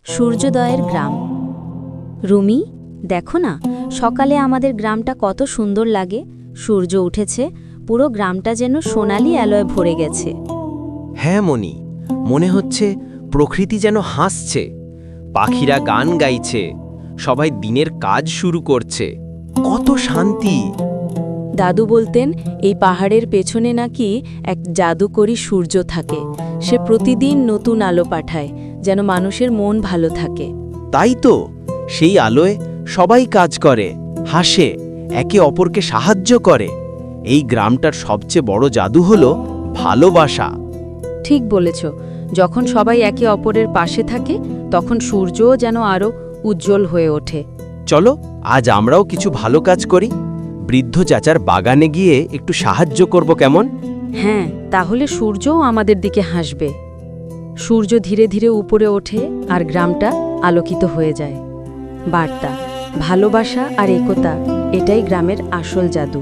সূর্যোদয়ের গ্রাম। রুমি, দেখো না, সকালে আমাদের গ্রামটা কত সুন্দর লাগে। সূর্য উঠেছে, পুরো গ্রামটা যেন সোনালি আলোয় ভরে গেছে। হ্যাঁ মনি, মনে হচ্ছে প্রকৃতি যেন হাসছে, পাখিরা গান গাইছে, সবাই দিনের কাজ শুরু করছে। কত শান্তি! দাদু বলতেন এই পাহাড়ের পেছনে নাকি এক জাদুকরী সূর্য থাকে। সে প্রতিদিন নতুন আলো পাঠায়, যেন মানুষের মন ভালো থাকে। তাই তো, সেই আলোয় সবাই কাজ করে, হাসে, একে অপরকে সাহায্য করে। এই গ্রামটার সবচেয়ে বড় জাদু হলো ভালোবাসা। ঠিক বলেছ, যখন সবাই একে অপরের পাশে থাকে তখন সূর্যও যেন আরও উজ্জ্বল হয়ে ওঠে। চলো আজ আমরাও কিছু ভালো কাজ করি। বৃদ্ধ চাচার বাগানে গিয়ে একটু সাহায্য করব, কেমন? হ্যাঁ, তাহলে সূর্যও আমাদের দিকে হাসবে। সূর্য ধীরে ধীরে উপরে ওঠে আর গ্রামটা আলোকিত হয়ে যায়। বার্তা: ভালোবাসা আর একতা, এটাই গ্রামের আসল জাদু।